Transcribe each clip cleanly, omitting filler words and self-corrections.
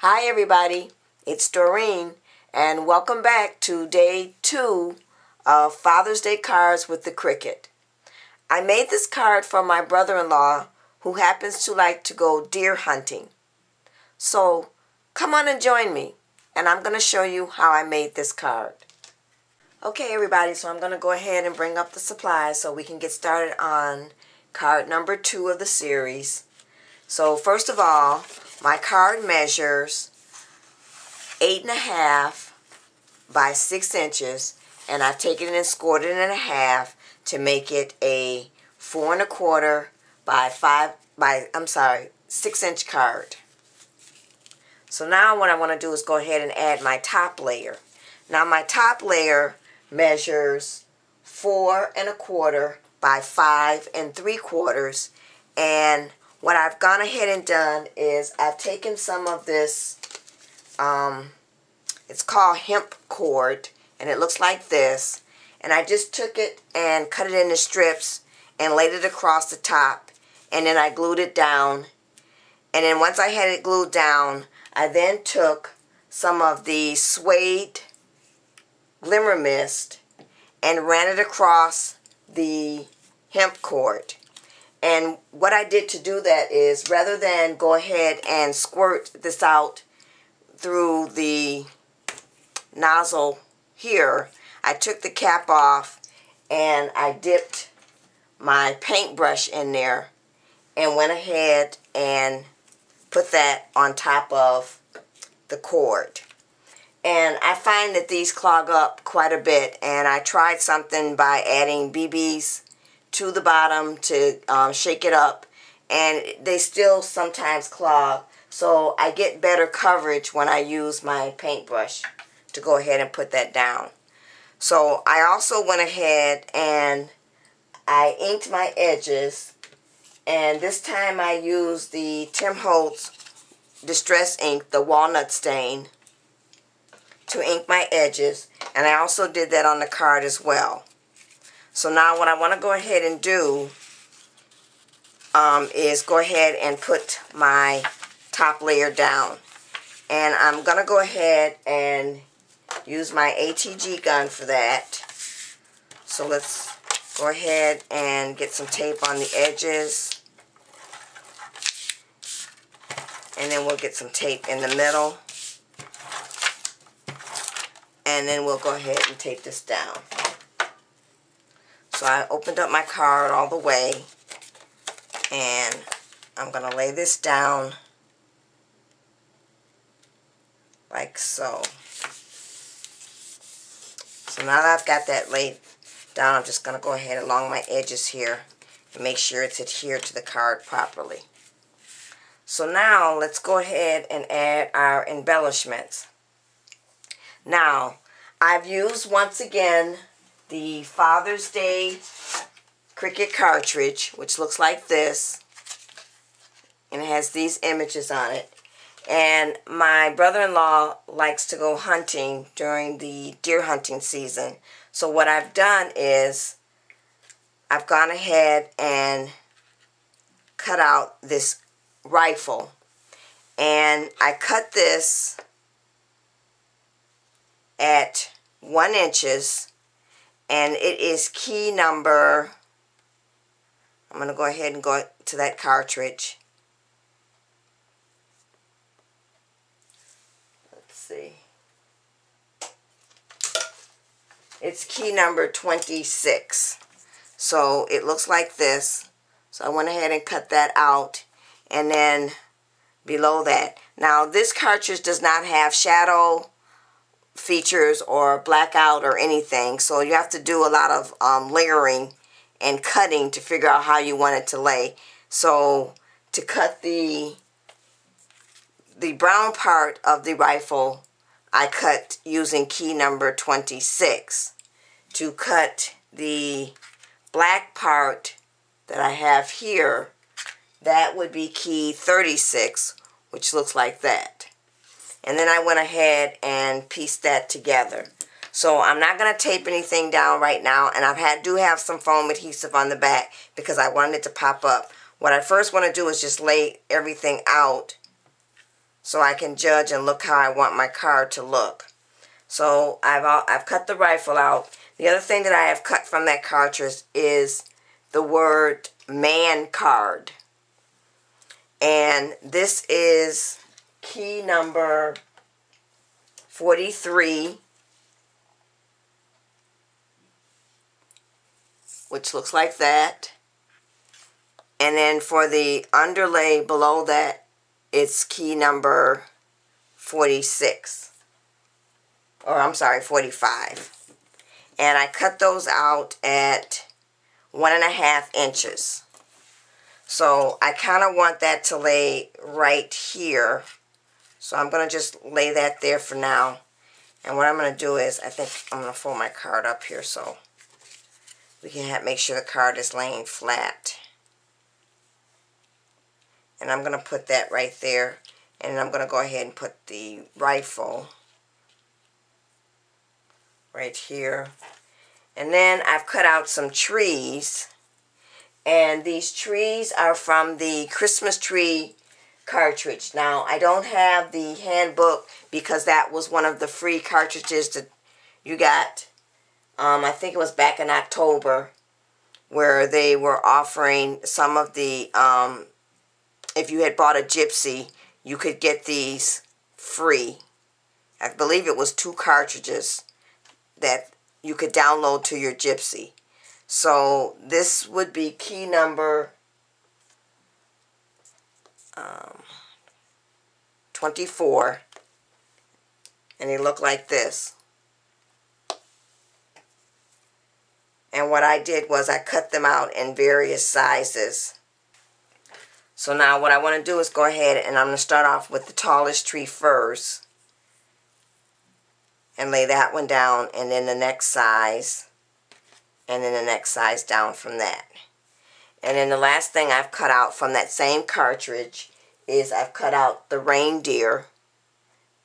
Hi everybody, it's Doreen and welcome back to day 2 of Father's Day cards with the Cricut. I made this card for my brother-in-law who happens to like to go deer hunting. So come on and join me and I'm going to show you how I made this card. Okay everybody, so I'm going to go ahead and bring up the supplies so we can get started on card number 2 of the series. So first of all, my card measures 8.5 by 6 inches, and I've taken it and scored it in half to make it a 4.25 by 6 inch card. So now what I want to do is go ahead and add my top layer. Now my top layer measures 4.25 by 5.75, and what I've gone ahead and done is I've taken some of this, it's called hemp cord, and it looks like this, and I just took it and cut it into strips and laid it across the top, and then I glued it down. And then once I had it glued down, I then took some of the suede glimmer mist and ran it across the hemp cord. And what I did to do that is, rather than go ahead and squirt this out through the nozzle here, I took the cap off and I dipped my paintbrush in there and went ahead and put that on top of the cord. And I find that these clog up quite a bit, and I tried something by adding BBs to the bottom to shake it up, and they still sometimes clog, so I get better coverage when I use my paintbrush to go ahead and put that down. So I also went ahead and I inked my edges, and this time I used the Tim Holtz Distress Ink, the walnut stain, to ink my edges, and I also did that on the card as well. So now what I want to go ahead and do is go ahead and put my top layer down. And I'm going to go ahead and use my ATG gun for that. So let's go ahead and get some tape on the edges. And then we'll get some tape in the middle. And then we'll go ahead and tape this down. So I opened up my card all the way, and I'm going to lay this down like so. So now that I've got that laid down, I'm just going to go ahead along my edges here and make sure it's adhered to the card properly. So now let's go ahead and add our embellishments. Now, I've used once again the Father's Day Cricut cartridge, which looks like this, and it has these images on it. And my brother-in-law likes to go hunting during the deer hunting season. So what I've done is I've gone ahead and cut out this rifle, and I cut this at 1 inch, and it is key number, I'm going to go ahead and go to that cartridge. Let's see. It's key number 26. So it looks like this. So I went ahead and cut that out, and then below that. Now this cartridge does not have shadow features or blackout or anything, so you have to do a lot of layering and cutting to figure out how you want it to lay. So to cut the brown part of the rifle, I cut using key number 26. To cut the black part that I have here, that would be key 36, which looks like that. And then I went ahead and pieced that together. So I'm not going to tape anything down right now, and I do have some foam adhesive on the back because I wanted it to pop up. What I first want to do is just lay everything out so I can judge and look how I want my card to look. So I've cut the rifle out. The other thing that I have cut from that cartridge is the word man card. And this is key number 43, which looks like that. And then for the underlay below that, it's key number 46. Or I'm sorry, 45. And I cut those out at 1.5 inches. So I kind of want that to lay right here. So I'm going to just lay that there for now. And what I'm going to do is, I think I'm going to fold my card up here so we can make sure the card is laying flat. And I'm going to put that right there. And I'm going to go ahead and put the rifle right here. And then I've cut out some trees. And these trees are from the Christmas tree cartridge. Now, I don't have the handbook because that was one of the free cartridges that you got. I think it was back in October, where they were offering some of the, if you had bought a Gypsy, you could get these free. I believe it was 2 cartridges that you could download to your Gypsy. So this would be key number 24, and they look like this. And what I did was I cut them out in various sizes. So now what I want to do is go ahead and I'm going to start off with the tallest tree first and lay that one down, and then the next size, and then the next size down from that. And then the last thing I've cut out from that same cartridge is I've cut out the reindeer,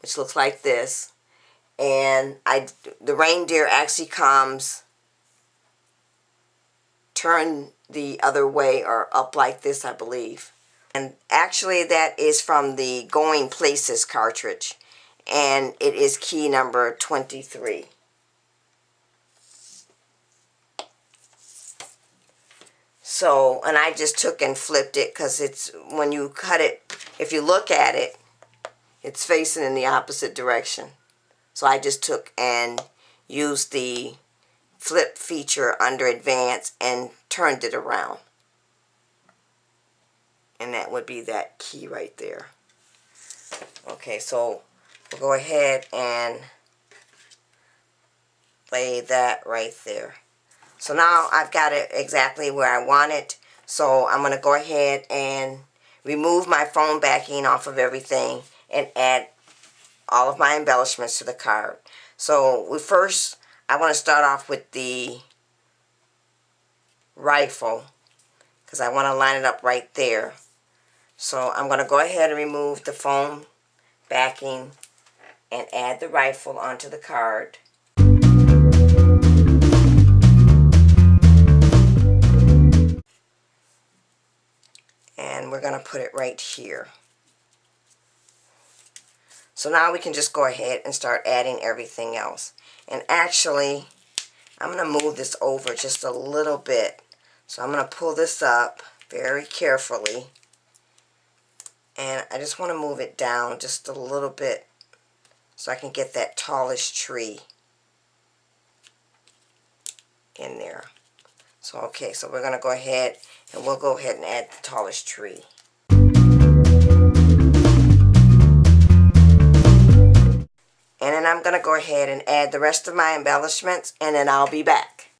which looks like this. And the reindeer actually comes turned the other way or up like this, I believe. And actually that is from the Going Places cartridge. And it is key number 23. So, and I just took and flipped it because it's, when you cut it, if you look at it, it's facing in the opposite direction. So I just took and used the flip feature under Advanced and turned it around. And that would be that key right there. Okay, so we'll go ahead and lay that right there. So now I've got it exactly where I want it. So I'm going to go ahead and remove my foam backing off of everything and add all of my embellishments to the card. So I want to start off with the rifle because I want to line it up right there. So I'm going to go ahead and remove the foam backing and add the rifle onto the card. And we're going to put it right here. So now we can just go ahead and start adding everything else. And actually, I'm going to move this over just a little bit. So I'm going to pull this up very carefully. And I just want to move it down just a little bit so I can get that tallest tree in there. So okay, so we're going to go ahead and we'll go ahead and add the tallest tree. And then I'm going to go ahead and add the rest of my embellishments, and then I'll be back.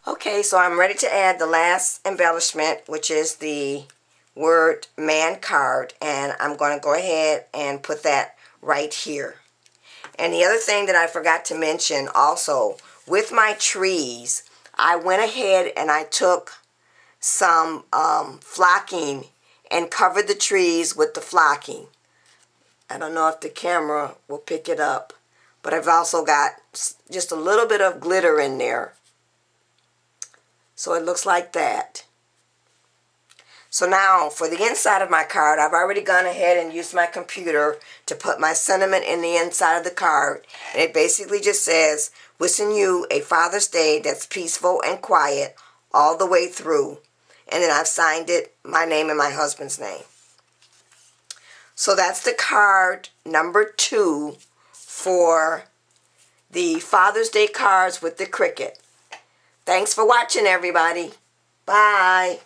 Okay, so I'm ready to add the last embellishment, which is the word man card, and I'm going to go ahead and put that right here. And the other thing that I forgot to mention also, with my trees, I went ahead and I took some flocking and covered the trees with the flocking. I don't know if the camera will pick it up, but I've also got just a little bit of glitter in there. So it looks like that. So now for the inside of my card, I've already gone ahead and used my computer to put my sentiment in the inside of the card. And it basically just says, wishing you a Father's Day that's peaceful and quiet all the way through. And then I've signed it, my name and my husband's name. So that's the card number 2 for the Father's Day cards with the Cricut. Thanks for watching, everybody. Bye.